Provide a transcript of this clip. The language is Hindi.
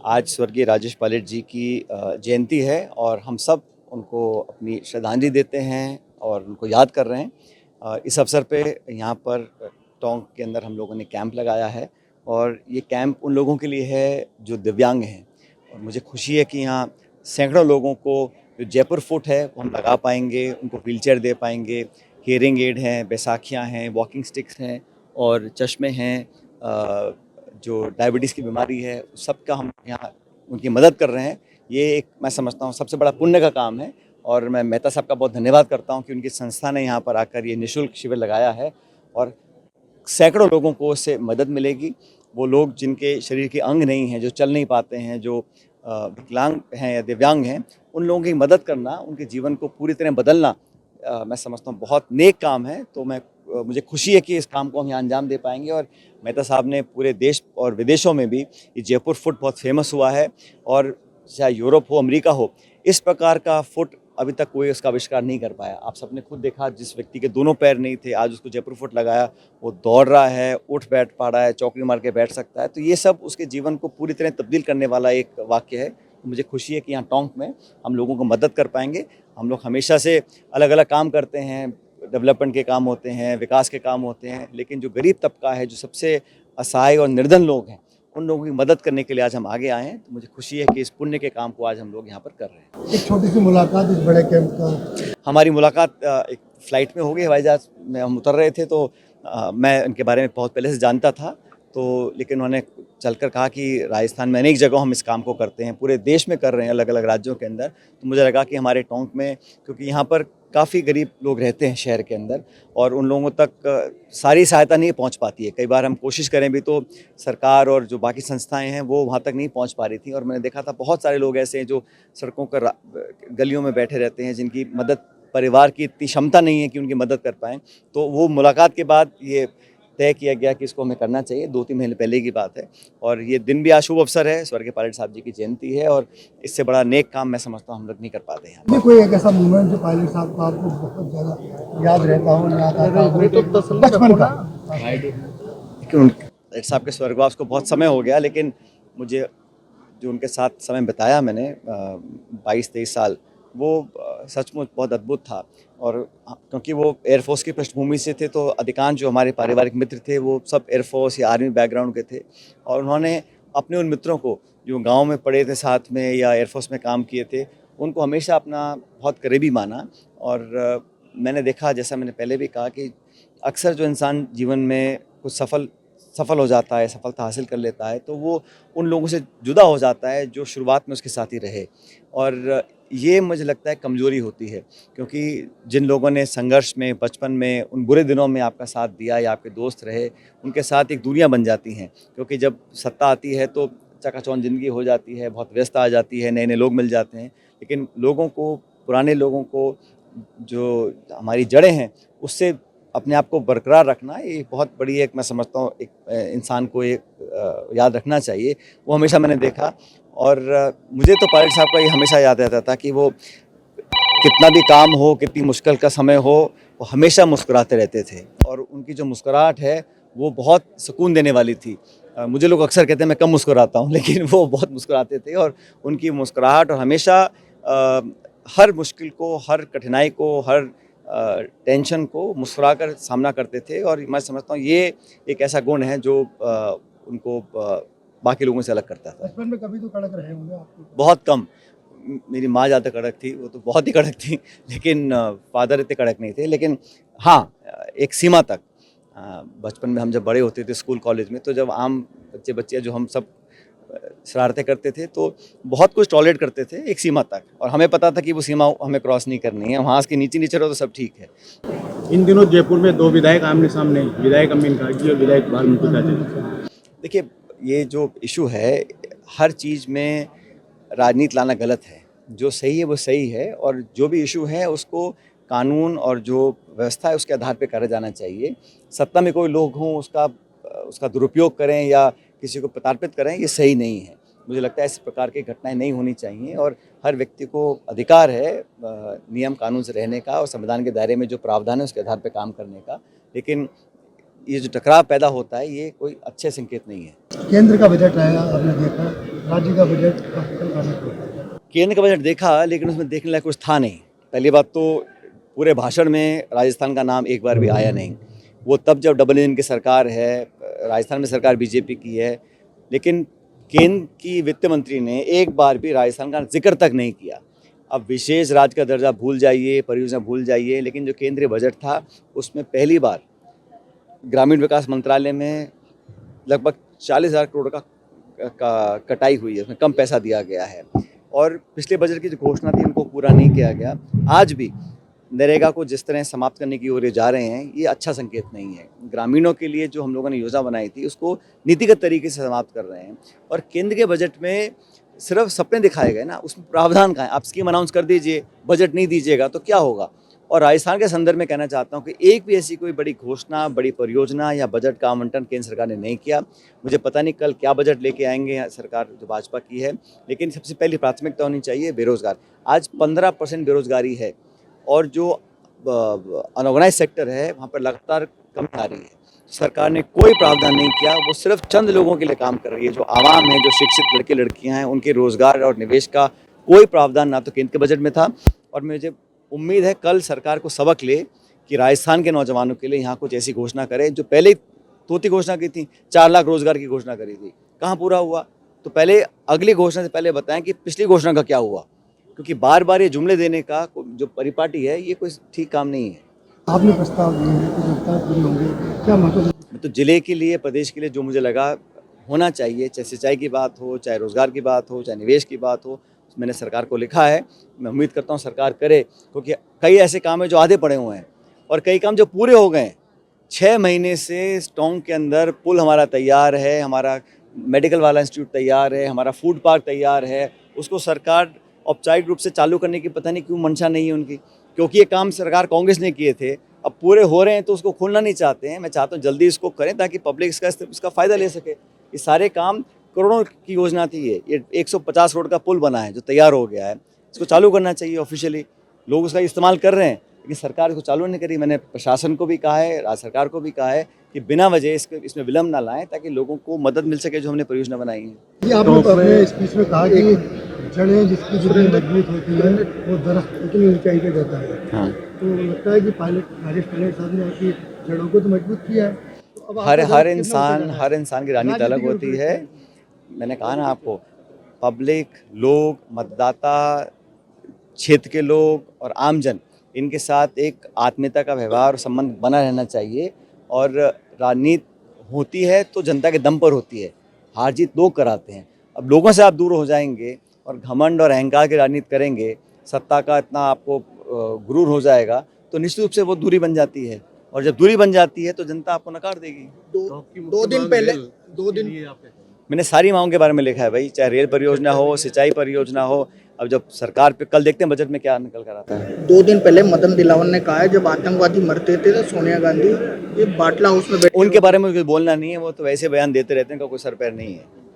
आज स्वर्गीय राजेश पायलट जी की जयंती है और हम सब उनको अपनी श्रद्धांजलि देते हैं और उनको याद कर रहे हैं। इस अवसर पे यहाँ पर टोंक के अंदर हम लोगों ने कैंप लगाया है और ये कैंप उन लोगों के लिए है जो दिव्यांग हैं। और मुझे खुशी है कि यहाँ सैकड़ों लोगों को जो जयपुर फुट है वो हम लगा पाएंगे, उनको व्हीलचेयर दे पाएंगे। हियरिंग एड हैं, बैसाखियाँ हैं, वॉकिंग स्टिक्स हैं और चश्मे हैं। जो डायबिटीज़ की बीमारी है सबका हम यहाँ उनकी मदद कर रहे हैं। ये एक मैं समझता हूँ सबसे बड़ा पुण्य का काम है और मैं मेहता साहब का बहुत धन्यवाद करता हूँ कि उनकी संस्था ने यहाँ पर आकर ये निःशुल्क शिविर लगाया है और सैकड़ों लोगों को उससे मदद मिलेगी। वो लोग जिनके शरीर के अंग नहीं हैं, जो चल नहीं पाते हैं, जो विकलांग हैं या दिव्यांग हैं, उन लोगों की मदद करना, उनके जीवन को पूरी तरह बदलना मैं समझता हूँ बहुत नेक काम है। तो मुझे खुशी है कि इस काम को हम यहाँ अंजाम दे पाएंगे। और मेहता साहब ने पूरे देश और विदेशों में भी ये जयपुर फुट बहुत फेमस हुआ है और चाहे यूरोप हो, अमेरिका हो, इस प्रकार का फुट अभी तक कोई उसका आविष्कार नहीं कर पाया। आप सबने खुद देखा, जिस व्यक्ति के दोनों पैर नहीं थे, आज उसको जयपुर फुट लगाया, वो दौड़ रहा है, उठ बैठ पा रहा है, चौकड़ी मार के बैठ सकता है। तो ये सब उसके जीवन को पूरी तरह तब्दील करने वाला एक वाक्य है। मुझे खुशी है कि यहाँ टोंक में हम लोगों को मदद कर पाएंगे। हम लोग हमेशा से अलग अलग काम करते हैं, डेवलपमेंट के काम होते हैं, विकास के काम होते हैं, लेकिन जो गरीब तबका है, जो सबसे असहाय और निर्धन लोग हैं, उन लोगों की मदद करने के लिए आज हम आगे आए हैं। तो मुझे खुशी है कि इस पुण्य के काम को आज हम लोग यहाँ पर कर रहे हैं। एक छोटी सी मुलाकात इस बड़े कैंप का हमारी मुलाकात एक फ़्लाइट में हो गई, हवाई जहाज़ में हम उतर रहे थे। तो मैं उनके बारे में बहुत पहले से जानता था, तो लेकिन उन्होंने चलकर कहा कि राजस्थान में अनेक जगहों हम इस काम को करते हैं, पूरे देश में कर रहे हैं, अलग अलग राज्यों के अंदर। तो मुझे लगा कि हमारे टोंक में, क्योंकि यहाँ पर काफ़ी गरीब लोग रहते हैं शहर के अंदर और उन लोगों तक सारी सहायता नहीं पहुँच पाती है। कई बार हम कोशिश करें भी तो सरकार और जो बाकी संस्थाएं हैं वो वहाँ तक नहीं पहुँच पा रही थी। और मैंने देखा था बहुत सारे लोग ऐसे हैं जो सड़कों पर गलियों में बैठे रहते हैं, जिनकी मदद परिवार की इतनी क्षमता नहीं है कि उनकी मदद कर पाएँ। तो वो मुलाकात के बाद ये तय किया गया कि इसको हमें करना चाहिए। 2-3 महीने पहले की बात है और ये दिन भी आज शुभ अवसर है, स्वर्गीय पायलट साहब जी की जयंती है और इससे बड़ा नेक काम मैं समझता हूँ हम लोग नहीं कर पाते हैं। ये कोई एक ऐसा मोमेंट जो पायलट साहब को आपको बहुत ज़्यादा याद रहता हो, याद आता हो बचपन का? लेकिन पायलट साहब के स्वर्गवास को बहुत समय हो गया, लेकिन मुझे जो उनके साथ समय बिताया मैंने 22-23 साल, वो सचमुच बहुत अद्भुत था। और क्योंकि वो एयरफोर्स की पृष्ठभूमि से थे, तो अधिकांश जो हमारे पारिवारिक मित्र थे वो सब एयरफोर्स या आर्मी बैकग्राउंड के थे। और उन्होंने अपने उन मित्रों को जो गांव में पढ़े थे साथ में या एयरफोर्स में काम किए थे, उनको हमेशा अपना बहुत करीबी माना। और मैंने देखा, जैसा मैंने पहले भी कहा, कि अक्सर जो इंसान जीवन में कुछ सफल हो जाता है, सफलता हासिल कर लेता है, तो वो उन लोगों से जुदा हो जाता है जो शुरुआत में उसके साथ ही रहे। और ये मुझे लगता है कमज़ोरी होती है, क्योंकि जिन लोगों ने संघर्ष में, बचपन में, उन बुरे दिनों में आपका साथ दिया या आपके दोस्त रहे, उनके साथ एक दूरियां बन जाती हैं। क्योंकि जब सत्ता आती है तो चकाचौंध ज़िंदगी हो जाती है, बहुत व्यस्तता आ जाती है, नए नए लोग मिल जाते हैं। लेकिन लोगों को, पुराने लोगों को, जो हमारी जड़ें हैं, उससे अपने आप को बरकरार रखना, ये बहुत बड़ी एक, मैं समझता हूँ, एक इंसान को एक याद रखना चाहिए। वो हमेशा मैंने देखा। और मुझे तो पायलट साहब का ये हमेशा याद रहता था कि वो कितना भी काम हो, कितनी मुश्किल का समय हो, वो हमेशा मुस्कुराते रहते थे। और उनकी जो मुस्कुराहट है वो बहुत सुकून देने वाली थी। मुझे लोग अक्सर कहते हैं मैं कम मुस्कुराता हूँ, लेकिन वो बहुत मुस्कुराते थे। और उनकी मुस्कुराहट, और हमेशा हर मुश्किल को, हर कठिनाई को, हर टेंशन को मुस्कुराकर सामना करते थे। और मैं समझता हूँ ये एक ऐसा गुण है जो उनको बाकी लोगों से अलग करता था। बचपन में कभी तो कड़क रहे होंगे आपको? बहुत कम। मेरी माँ ज़्यादा कड़क थी, वो तो बहुत ही कड़क थी, लेकिन फादर इतने कड़क नहीं थे। लेकिन हाँ, एक सीमा तक। बचपन में हम जब बड़े होते थे स्कूल कॉलेज में, तो जब आम बच्चे जो हम सब शरारतें करते थे, तो बहुत कुछ टॉलरेट करते थे एक सीमा तक। और हमें पता था कि वो सीमा हमें क्रॉस नहीं करनी है। वहाँ के नीचे नीचे रहो तो सब ठीक है। इन दिनों जयपुर में 2 विधायक आमने सामने, विधायक अमीन खाजी और विधायक वाल्मीकि राजे। देखिए, ये जो इशू है, हर चीज़ में राजनीति लाना गलत है। जो सही है वो सही है, और जो भी इशू है उसको कानून और जो व्यवस्था है उसके आधार पे करा जाना चाहिए। सत्ता में कोई लोग हों, उसका दुरुपयोग करें या किसी को प्रताड़ित करें, ये सही नहीं है। मुझे लगता है इस प्रकार की घटनाएं नहीं होनी चाहिए। और हर व्यक्ति को अधिकार है नियम कानून से रहने का और संविधान के दायरे में जो प्रावधान है उसके आधार पर काम करने का। लेकिन ये जो टकराव पैदा होता है, ये कोई अच्छे संकेत नहीं है। केंद्र का बजट आया, आपने देखा राज्य का बजट कल खाने को। केंद्र का बजट देखा, लेकिन उसमें देखने लायक कुछ था नहीं। पहली बात तो पूरे भाषण में राजस्थान का नाम एक बार भी आया नहीं। वो तब जब डबल इंजन की सरकार है, राजस्थान में सरकार बीजेपी की है, लेकिन केंद्र की वित्त मंत्री ने एक बार भी राजस्थान का जिक्र तक नहीं किया। अब विशेष राज्य का दर्जा भूल जाइए, परियोजना भूल जाइए, लेकिन जो केंद्रीय बजट था उसमें पहली बार ग्रामीण विकास मंत्रालय में लगभग 40,000 करोड़ का कटाई हुई है, उसमें कम पैसा दिया गया है। और पिछले बजट की जो घोषणा थी उनको पूरा नहीं किया गया। आज भी नरेगा को जिस तरह समाप्त करने की ओर जा रहे हैं, ये अच्छा संकेत नहीं है। ग्रामीणों के लिए जो हम लोगों ने योजना बनाई थी उसको नीतिगत तरीके से समाप्त कर रहे हैं। और केंद्र के बजट में सिर्फ सपने दिखाए गए ना, उसमें प्रावधान कहाँ है? आप स्कीम अनाउंस कर दीजिए, बजट नहीं दीजिएगा तो क्या होगा? और राजस्थान के संदर्भ में कहना चाहता हूँ कि एक भी ऐसी कोई बड़ी घोषणा, बड़ी परियोजना या बजट का आवंटन केंद्र सरकार ने नहीं किया। मुझे पता नहीं कल क्या बजट लेके आएंगे सरकार जो भाजपा की है, लेकिन सबसे पहली प्राथमिकता होनी चाहिए बेरोजगार। आज 15% बेरोजगारी है और जो अनऑर्गेनाइज सेक्टर है वहाँ पर लगातार कमी आ रही है। सरकार ने कोई प्रावधान नहीं किया, वो सिर्फ चंद लोगों के लिए काम कर रही है। जो आवाम है, जो शिक्षित लड़के लड़कियाँ हैं, उनके रोजगार और निवेश का कोई प्रावधान ना तो केंद्र के बजट में था। और मुझे उम्मीद है कल सरकार को सबक ले कि राजस्थान के नौजवानों के लिए यहाँ कुछ ऐसी घोषणा करे जो पहले तोती घोषणा की थी। 4 लाख रोजगार की घोषणा करी थी, कहाँ पूरा हुआ? तो पहले अगली घोषणा से पहले बताएं कि पिछली घोषणा का क्या हुआ, क्योंकि बार बार ये जुमले देने का जो परिपाटी है ये कोई ठीक काम नहीं है। आपने प्रस्ताव दिए हैं कि रफ्तार पूरी होंगे, क्या मतलब? तो जिले के लिए, प्रदेश के लिए जो मुझे लगा होना चाहिए, चाहे सिंचाई की बात हो, चाहे रोजगार की बात हो, चाहे निवेश की बात हो, मैंने सरकार को लिखा है। मैं उम्मीद करता हूँ सरकार करे, क्योंकि कई ऐसे काम हैं जो आधे पड़े हुए हैं और कई काम जो पूरे हो गए हैं। 6 महीने से टोंक के अंदर पुल हमारा तैयार है, हमारा मेडिकल वाला इंस्टीट्यूट तैयार है, हमारा फूड पार्क तैयार है। उसको सरकार औपचारिक रूप से चालू करने की पता नहीं क्यों मंशा नहीं है उनकी, क्योंकि ये काम सरकार कांग्रेस ने किए थे। अब पूरे हो रहे हैं तो उसको खोलना नहीं चाहते हैं। मैं चाहता हूँ जल्दी इसको करें ताकि पब्लिक इसका फ़ायदा ले सके। ये सारे काम करोड़ों की योजना थी। ये 150 करोड़ का पुल बना है जो तैयार हो गया है, इसको चालू करना चाहिए ऑफिशियली। लोग उसका इस्तेमाल कर रहे हैं, लेकिन सरकार इसको चालू नहीं करी। मैंने प्रशासन को भी कहा है, राज्य सरकार को भी कहा है कि बिना वजह इसमें विलम्ब ना लाएं ताकि लोगों को मदद मिल सके जो हमने परियोजना बनाई है। ये आपने तो अपने स्पीच में कहा कि जड़ें जिसकी जितनी मजबूत होती है वो दरख्त उतनी ऊंचाई पे जाता है। हाँ, तो लगता है कि राजेश पायलट साहब ने आपकी जड़ों को तो मजबूत किया है। तो अब आपका हर दरख्त कितना इंसान ऊंचा हर इंसान की राजनीति अलग होती है। मैंने कहा ना आपको, पब्लिक, लोग, मतदाता, क्षेत्र के लोग और आमजन, इनके साथ एक आत्मीयता का व्यवहार और संबंध बना रहना चाहिए। और राजनीति होती है तो जनता के दम पर होती है, हार जीत लोग कराते हैं। अब लोगों से आप दूर हो जाएंगे और घमंड और अहंकार की राजनीति करेंगे, सत्ता का इतना आपको गुरूर हो जाएगा, तो निश्चित रूप से वो दूरी बन जाती है। और जब दूरी बन जाती है तो जनता आपको नकार देगी। दो दिन पहले मैंने सारी मांगों के बारे में लिखा है भाई, चाहे रेल परियोजना हो, सिंचाई परियोजना हो। अब जब सरकार पे कल देखते हैं बजट में क्या निकल कर आता है। 2 दिन पहले मदन दिलावन ने कहा है जब आतंकवादी मरते थे तो सोनिया गांधी ये बाटला हाउस में बैठे उनके बारे में कुछ बोलना नहीं है, वो तो वैसे बयान देते रहते हैं, का कोई सर पैर नहीं है।